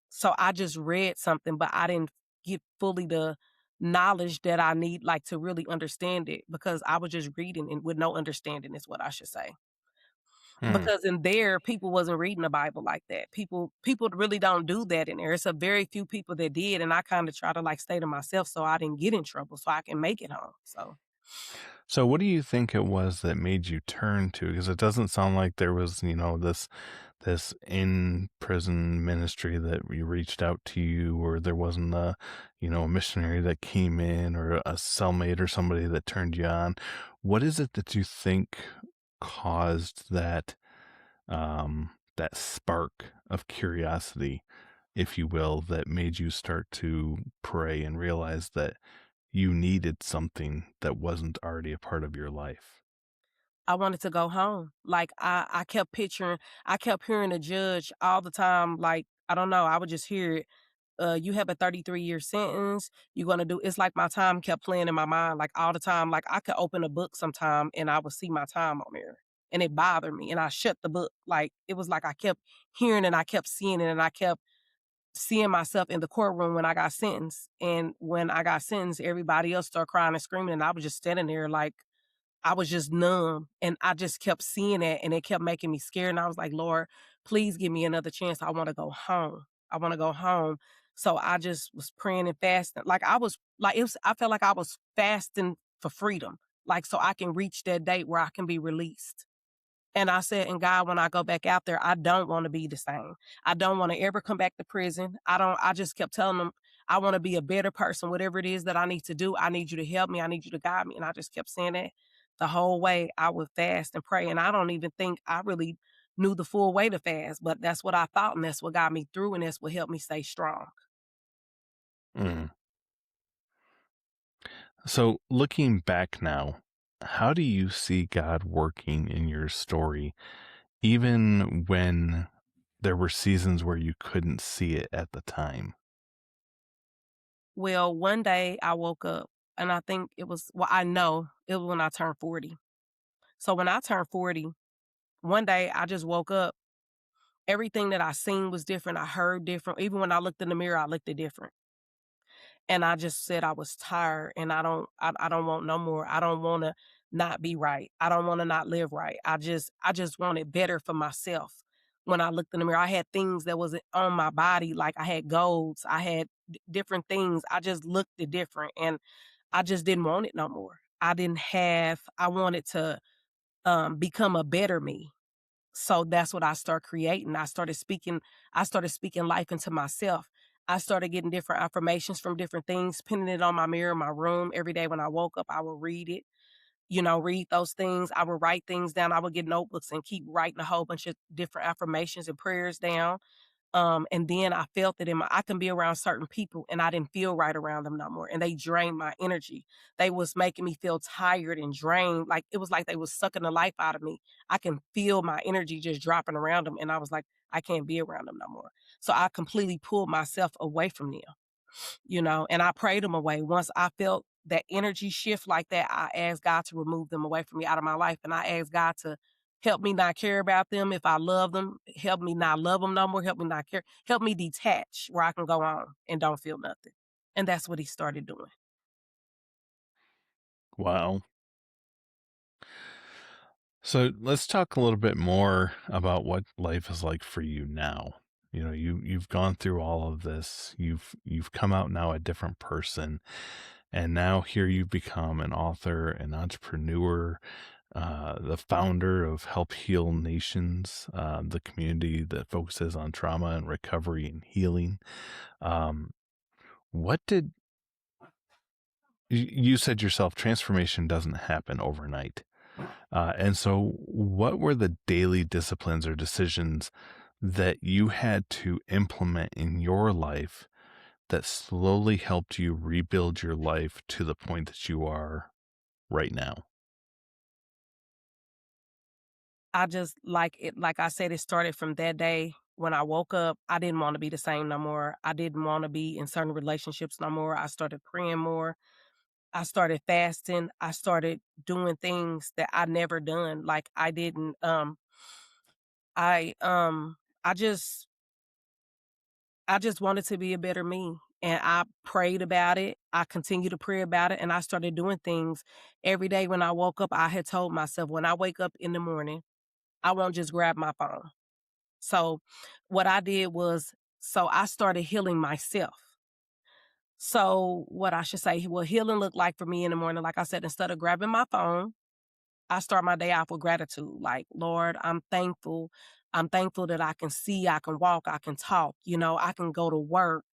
Speaker 2: So I just read something, but I didn't get fully the knowledge that I need, like, to really understand it because I was just reading and with no understanding is what I should say.
Speaker 1: Hmm.
Speaker 2: because in there, people wasn't reading the Bible like that. People really don't do that in there. It's a very few people that did, and I kinda try to, like, stay to myself so I didn't get in trouble so I can make it home, so
Speaker 1: So what do you think it was that made you turn to? Because it doesn't sound like there was, this in prison ministry that you reached out to you, or there wasn't a missionary that came in, or a cellmate or somebody that turned you on. What is it that you think caused that spark of curiosity, if you will, that made you start to pray and realize that you needed something that wasn't already a part of your life?
Speaker 2: I wanted to go home. Like, I kept hearing the judge all the time, like, I don't know, I would just hear it, "You have a 33-year sentence, you're gonna do" it's like my time kept playing in my mind, like, all the time, like, I could open a book sometime and I would see my time on there, and it bothered me, and I shut the book, like, it was like I kept hearing and I kept seeing it, and I kept seeing myself in the courtroom when I got sentenced, and when I got sentenced, everybody else started crying and screaming, and I was just standing there like I was just numb, and I just kept seeing it, and it kept making me scared, and I was like, "Lord, please give me another chance. I wanna go home. I wanna go home." So I just was praying and fasting. Like, it was I felt like I was fasting for freedom, like, so I can reach that date where I can be released. And I said, "And God, when I go back out there, I don't wanna be the same. I don't wanna ever come back to prison." I just kept telling them, "I wanna be a better person. Whatever it is that I need to do, I need you to help me. I need you to guide me." And I just kept saying that the whole way I would fast and pray. And I don't even think I really knew the full way to fast, but that's what I thought, and that's what got me through, and that's what helped me stay strong.
Speaker 1: Mm. So, looking back now, how do you see God working in your story, even when there were seasons where you couldn't see it at the time?
Speaker 2: Well, one day I woke up, and I know it was when I turned 40. So when I turned 40, one day I just woke up. Everything that I seen was different, I heard different, even when I looked in the mirror, I looked at different, and I just said I was tired, and I don't want no more. I don't wanna not be right. I don't wanna not live right. I just wanted better for myself. When I looked in the mirror, I had things that wasn't on my body, like I had golds, I had different things. I just looked at different, and I just didn't want it no more. I wanted to, become a better me. So that's what I start creating. I started speaking life into myself. I started getting different affirmations from different things, pinning it on my mirror in my room. Every day when I woke up, I would read it, read those things. I would write things down. I would get notebooks and keep writing a whole bunch of different affirmations and prayers down. And then I felt it I can be around certain people and I didn't feel right around them no more. And they drained my energy. They was making me feel tired and drained. Like it was like they was sucking the life out of me. I can feel my energy just dropping around them. And I was like, I can't be around them no more. So I completely pulled myself away from them, and I prayed them away. Once I felt that energy shift like that, I asked God to remove them away from me out of my life. And I asked God to help me not care about them if I love them, help me not love them no more, help me not care, help me detach where I can go on and don't feel nothing. And that's what he started doing.
Speaker 1: Wow. So let's talk a little bit more about what life is like for you now. You've gone through all of this. You've come out now a different person, and now here you've become an author, an entrepreneur, the founder of Help Heal Nations, the community that focuses on trauma and recovery and healing. Um, what did you said yourself? Transformation doesn't happen overnight. And so, what were the daily disciplines or decisions that you had to implement in your life that slowly helped you rebuild your life to the point that you are right now?
Speaker 2: I just like I said, it started from that day when I woke up. I didn't want to be the same no more. I didn't want to be in certain relationships no more. I started praying more. I started fasting. I started doing things that I never done. Like I didn't I I just I just wanted to be a better me. And I prayed about it. I continued to pray about it and I started doing things every day when I woke up. I had told myself when I wake up in the morning, I won't just grab my phone. So what I did was, so I started healing myself. So what I should say, what healing looked like for me in the morning, like I said, instead of grabbing my phone, I start my day off with gratitude. Like, Lord, I'm thankful. I'm thankful that I can see, I can walk, I can talk, I can go to work.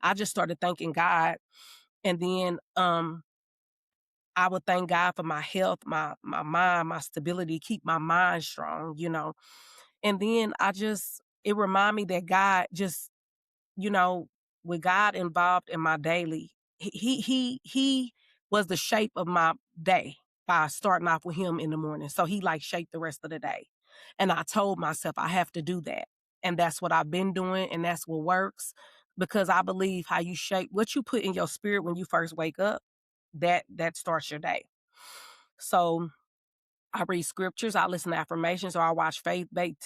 Speaker 2: I just started thanking God. And then I would thank God for my health, my mind, my stability, keep my mind strong. And then it remind me that God just, you know, with God involved in my daily, he was the shape of my day by starting off with him in the morning. So he like shaped the rest of the day. And I told myself I have to do that. And that's what I've been doing, and that's what works, because I believe how you shape what you put in your spirit when you first wake up, that starts your day. So I read scriptures, I listen to affirmations, or I watch faith-based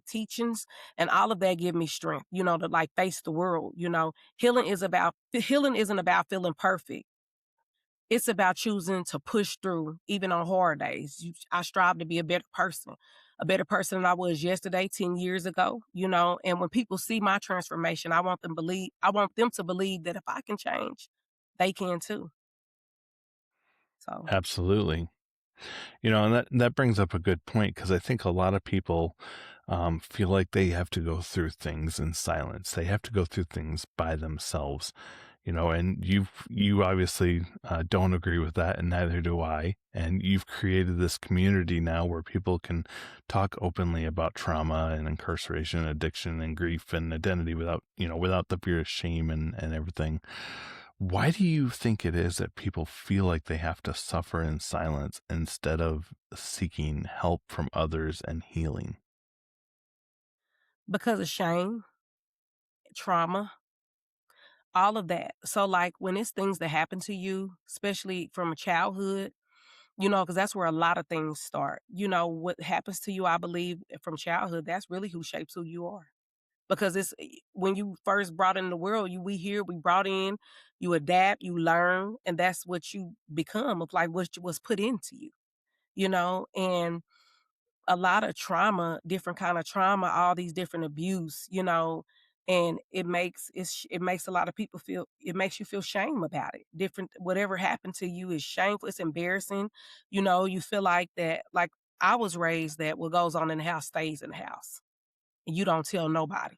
Speaker 2: teachings, and all of that give me strength, to like face the world. Healing isn't about feeling perfect. It's about choosing to push through even on hard days. I strive to be a better person than I was yesterday, 10 years ago, and when people see my transformation, I want them to believe that if I can change, they can too. So
Speaker 1: Absolutely. And that brings up a good point because I think a lot of people feel like they have to go through things in silence. They have to go through things by themselves. And you obviously don't agree with that, and neither do I. And you've created this community now where people can talk openly about trauma and incarceration, addiction, and grief and identity without the fear of shame and everything. Why do you think it is that people feel like they have to suffer in silence instead of seeking help from others and healing?
Speaker 2: because of shame, trauma, all of that. So, like, when it's things that happen to you, especially from childhood, because that's where a lot of things start. What happens to you, I believe, from childhood, that's really who shapes who you are. Because when you first brought in the world, we brought in, you adapt, you learn, and that's what you become of like what was put into you, and a lot of trauma, different kind of trauma, all these different abuse, and it makes a lot of people feel, it makes you feel shame about it. Different whatever happened to you is shameful, it's embarrassing. You feel like that, like I was raised that what goes on in the house stays in the house. And you don't tell nobody.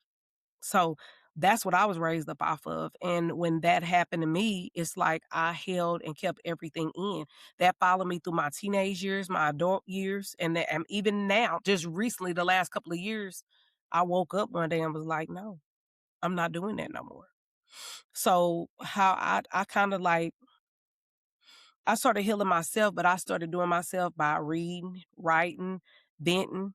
Speaker 2: So that's what I was raised up off of. And when that happened to me, it's like I held and kept everything in. That followed me through my teenage years, my adult years, and even now, just recently, the last couple of years, I woke up one day and was like, no, I'm not doing that no more. So how I kind of like I started healing myself, but I started doing myself by reading, writing, venting.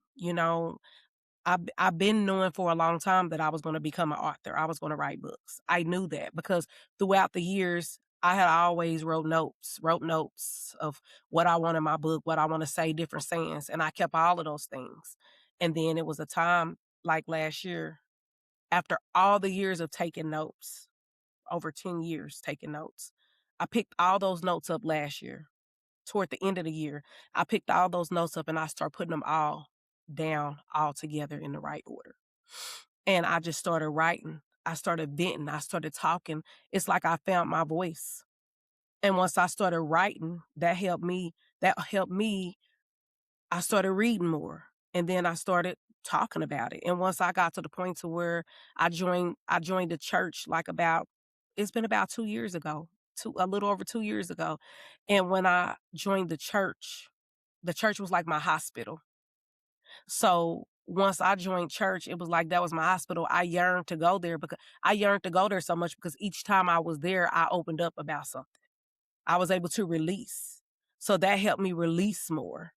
Speaker 2: I've been knowing for a long time that I was gonna become an author. I was gonna write books. I knew that because throughout the years, I had always wrote notes of what I want in my book, what I wanna say, different sayings, and I kept all of those things. And then it was a time, like last year, after all the years of taking notes, over 10 years taking notes, I picked all those notes up last year. Toward the end of the year, I picked all those notes up and I started putting them all down all together in the right order. And I just started writing. I started venting. I started talking. It's like I found my voice. And once I started writing, that helped me. I started reading more. And then I started talking about it. And once I got to the point to where I joined the church like it's been about 2 years ago, a little over 2 years ago. And when I joined the church was like my hospital. So once I joined church, it was like that was my hospital. I yearned to go there so much because each time I was there, I opened up about something. I was able to release. So that helped me release more.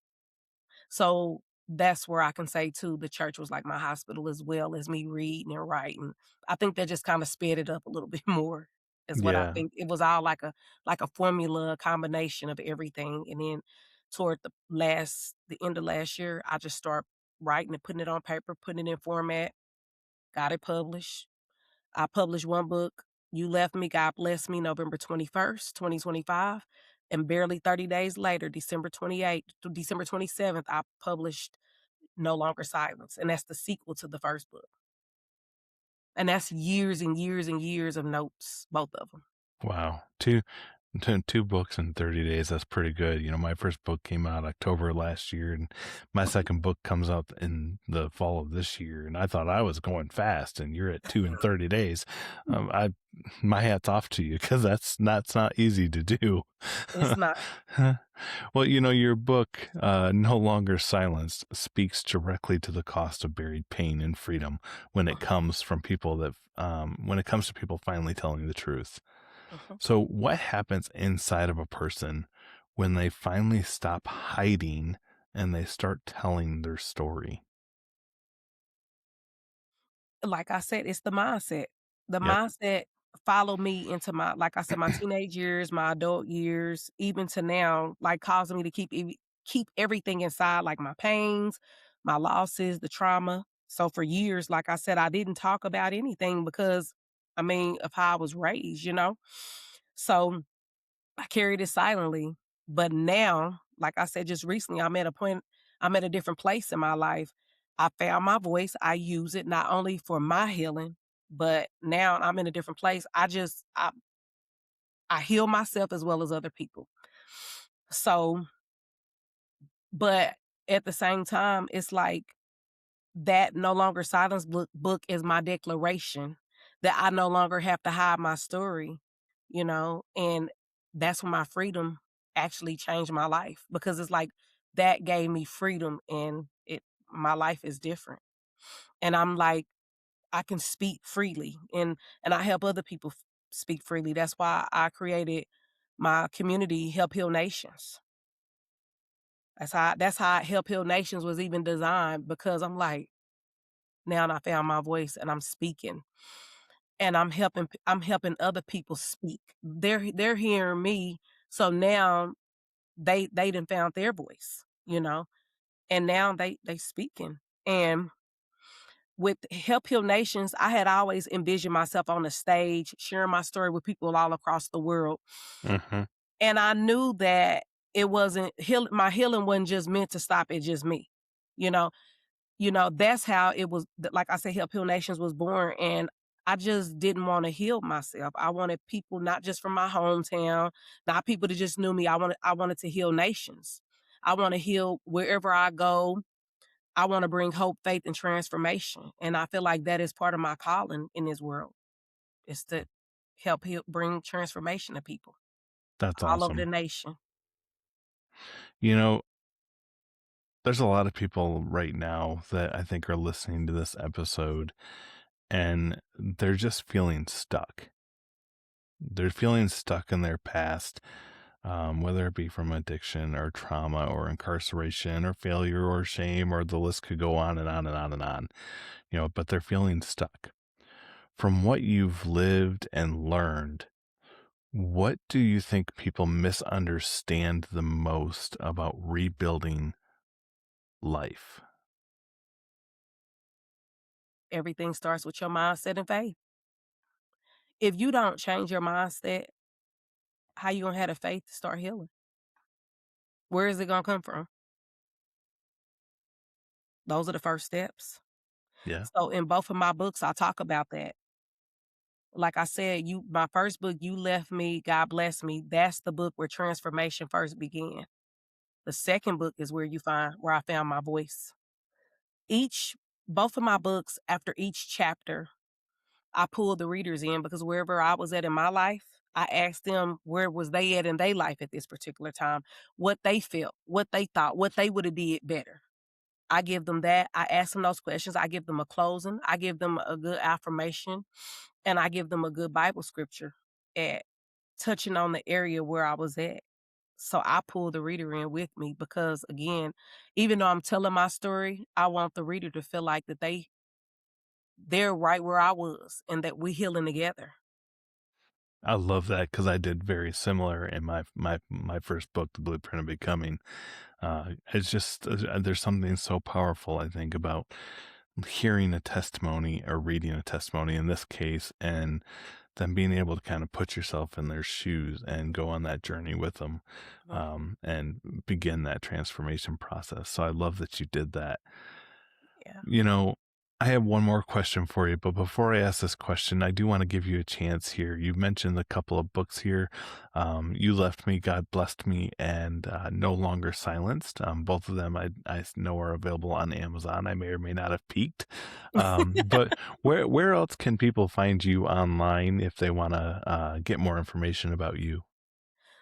Speaker 2: So that's where I can say too, the church was like my hospital as well as me reading and writing. I think that just kind of sped it up a little bit more is what I
Speaker 1: Yeah.
Speaker 2: think. It was all like a formula, a combination of everything. And then toward the end of last year, I just start writing and putting it on paper, putting it in format, got it published. I published one book, You Left Me, God Bless Me, November 21st, 2025. And barely 30 days later, December 27th, I published No Longer Silence, and that's the sequel to the first book. And that's years and years and years of notes, both of them.
Speaker 1: Wow. Two books in 30 days. That's pretty good. My first book came out October last year, and my second book comes out in the fall of this year. And I thought I was going fast, and you're at two in 30 days. My hat's off to you, because that's not easy to do.
Speaker 2: It's not.
Speaker 1: Well, your book, No Longer Silenced, speaks directly to the cost of buried pain and freedom when it comes from people when it comes to people finally telling the truth.
Speaker 2: Mhm.
Speaker 1: So, what happens inside of a person when they finally stop hiding and they start telling their story?
Speaker 2: Like I said, it's the mindset. The
Speaker 1: Yep.
Speaker 2: mindset followed me into my, like I said, my teenage years, my adult years, even to now, like causing me to keep everything inside, like my pains, my losses, the trauma. So for years, like I said, I didn't talk about anything because of how I was raised. So I carried it silently. But now, like I said, just recently, I'm at a different place in my life. I found my voice. I use it not only for my healing, but now I'm in a different place. I heal myself as well as other people. So, but at the same time, it's like that No Longer Silence book is my declaration that I no longer have to hide my story, and that's when my freedom actually changed my life because it's like that gave me freedom and it my life is different. And I'm like, I can speak freely and I help other people speak freely. That's why I created my community, Help Heal Nations. That's how Help Heal Nations was even designed because I'm like, now I found my voice and I'm speaking. And I'm helping other people speak. They're hearing me, so now they done found their voice, and now they speaking. And with Help Heal Nations, I had always envisioned myself on a stage sharing my story with people all across the world.
Speaker 1: Hmm.
Speaker 2: And I knew that it wasn't my healing wasn't just meant to stop at just me. You know, that's how it was like I said, Help Heal Nations was born, and I just didn't wanna heal myself. I wanted people not just from my hometown, not people that just knew me. I wanted to heal nations. I wanna heal wherever I go. I wanna bring hope, faith, and transformation, and I feel like that is part of my calling in this world, is to help heal bring transformation to people
Speaker 1: That's
Speaker 2: all over the
Speaker 1: awesome.
Speaker 2: nation.
Speaker 1: You know, there's a lot of people right now that I think are listening to this episode, and they're just feeling stuck. They're feeling stuck in their past, whether it be from addiction or trauma or incarceration or failure or shame, or the list could go on and on and on and on, but they're feeling stuck. From what you've lived and learned, what do you think people misunderstand the most about rebuilding life?
Speaker 2: Everything starts with your mindset and faith. If you don't change your mindset, how you gonna have the faith to start healing? Where is it gonna come from? Those are the first steps.
Speaker 1: Yeah.
Speaker 2: So in both of my books, I talk about that. Like I said, my first book, You Left Me, God Bless Me, that's the book where transformation first began. The second book is where I found my voice. Each Both of my books, after each chapter, I pulled the readers in because wherever I was at in my life, I asked them where was they at in their life at this particular time, what they felt, what they thought, what they would have did better. I give them that. I ask them those questions. I give them a closing. I give them a good affirmation, and I give them a good Bible scripture at touching on the area where I was at. So I pull the reader in with me because again, even though I'm telling my story, I want the reader to feel like that they're right where I was and that we healing together.
Speaker 1: I love that because I did very similar in my first book, The Blueprint of Becoming. It's just there's something so powerful, I think, about hearing a testimony or reading a testimony in this case, and then being able to kind of put yourself in their shoes and go on that journey with them,
Speaker 2: Right.
Speaker 1: and begin that transformation process. So I love that you did that.
Speaker 2: Yeah.
Speaker 1: You know, I have one more question for you, but before I ask this question, I do want to give you a chance here. You mentioned a couple of books here. You Left Me, God Blessed Me, and No Longer Silenced. Both of them I know are available on Amazon. I may or may not have peeked. But where else can people find you online if they want to get more information about you?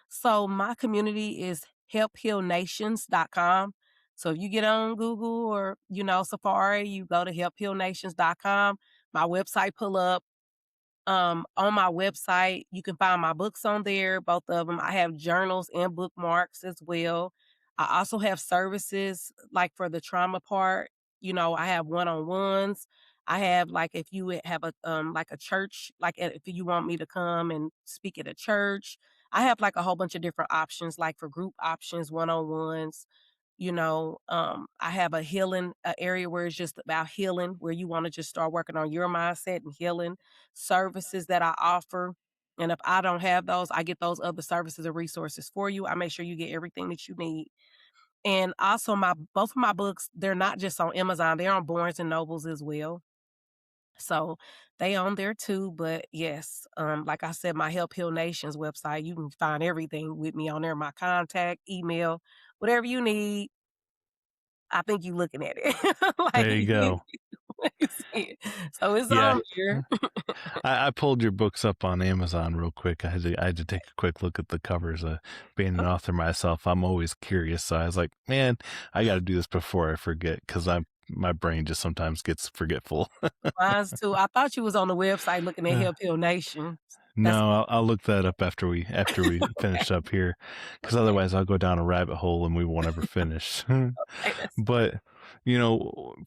Speaker 2: So my community is helphealnations.com. So if you get on Google or, Safari, you go to helphealnations.com. My website pull up. On my website, you can find my books on there, both of them. I have journals and bookmarks as well. I also have services like for the trauma part. I have one-on-ones. I have like if you would have a church, if you want me to come and speak at a church, I have like a whole bunch of different options, like for group options, one-on-ones. I have a healing area where it's just about healing, where you want to just start working on your mindset and healing services that I offer. And if I don't have those, I get those other services and resources for you. I make sure you get everything that you need. And also my both of my books, they're not just on Amazon, they're on Barnes and Nobles as well. So they on there too. But yes, like I said, my Help Heal Nations website, you can find everything with me on there, my contact, email, whatever you need. I think you looking at it. Like,
Speaker 1: There you go.
Speaker 2: you see it. So it's
Speaker 1: Yeah.
Speaker 2: on here.
Speaker 1: I pulled your books up on Amazon real quick. I had to take a quick look at the covers. Being an author myself, I'm always curious. So I was like, man, I got to do this before I forget because my brain just sometimes gets forgetful.
Speaker 2: Mine's too. I thought you was on the website looking at Help Heal Nations. That's
Speaker 1: No, I'll look that up after we finish up here, because
Speaker 2: okay.
Speaker 1: otherwise I'll go down a rabbit hole and we won't ever finish.
Speaker 2: Okay, that's
Speaker 1: But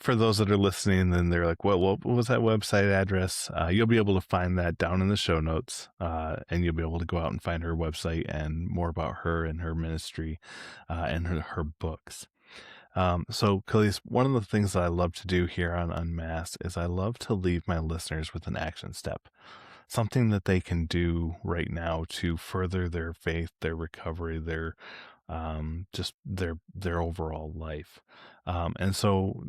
Speaker 1: for those that are listening, then they're like, "Well, what was that website address?" You'll be able to find that down in the show notes, and you'll be able to go out and find her website and more about her and her ministry, and her books. So, Khalees, one of the things that I love to do here on Unmasked is I love to leave my listeners with an action step, something that they can do right now to further their faith, their recovery, their just their overall life. And so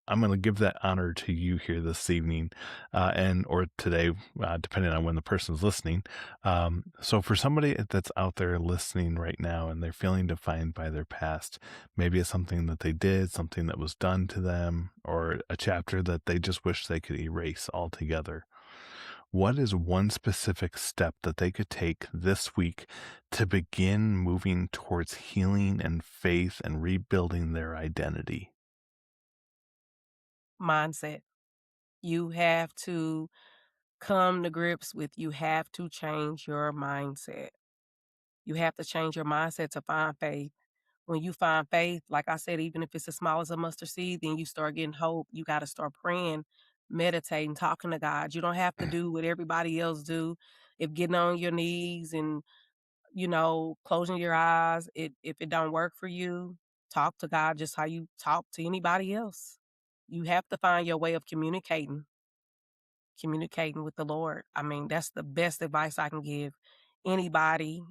Speaker 1: I'm going to give that honor to you here this evening, and or today, depending on when the person's listening. So for somebody that's out there listening right now and they're feeling defined by their past, maybe it's something that they did, something that was done to them, or a chapter that they just wish they could erase altogether. What is one specific step that they could take this week to begin moving towards healing and faith and rebuilding their identity?
Speaker 2: mindset. You have to come to grips with you have to change your mindset. You have to change your mindset to find faith. When you find faith, like I said, even if it's as small as a mustard seed, then you start getting hope. You got to start praying, meditating, talking to God. You don't have to do what everybody else do. If getting on your knees and closing your eyes, if it don't work for you, talk to God just how you talk to anybody else. You have to find your way of communicating with the Lord. I mean, that's the best advice I can give anybody,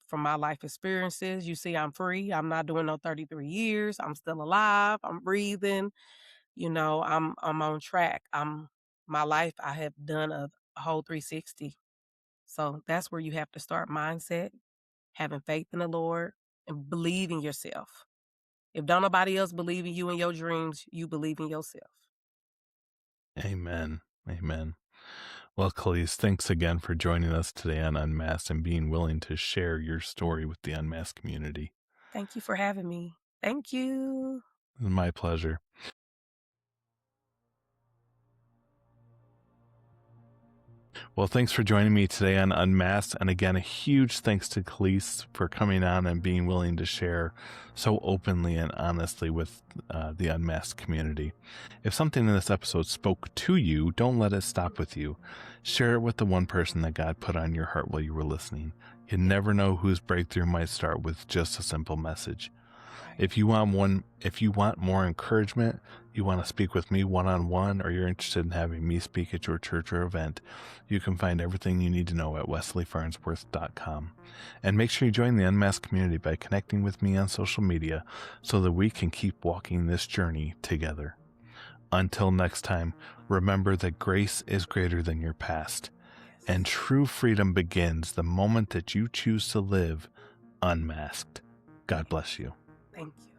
Speaker 2: from my life experiences. You see, I'm free. I'm not doing no 33 years. I'm still alive. I'm breathing. I'm on track. My life, I have done a whole 360. So that's where you have to start mindset, having faith in the Lord, and believe in yourself. If don't nobody else believe in you and your dreams, you believe in yourself.
Speaker 1: Amen. Amen. Well, Khalees, thanks again for joining us today on Unmasked and being willing to share your story with the Unmasked community.
Speaker 2: Thank you for having me. Thank you.
Speaker 1: It was my pleasure. Well, thanks for joining me today on Unmasked. And again, a huge thanks to Khalees for coming on and being willing to share so openly and honestly with the Unmasked community. If something in this episode spoke to you, don't let it stop with you. Share it with the one person that God put on your heart while you were listening. You never know whose breakthrough might start with just a simple message.
Speaker 2: Right.
Speaker 1: If you want more encouragement, you want to speak with me one-on-one, or you're interested in having me speak at your church or event, you can find everything you need to know at wesleyfarnsworth.com. And make sure you join the Unmasked community by connecting with me on social media so that we can keep walking this journey together. Until next time, remember that grace is greater than your past, and true freedom begins the moment that you choose to live unmasked. God bless you.
Speaker 2: Thank you.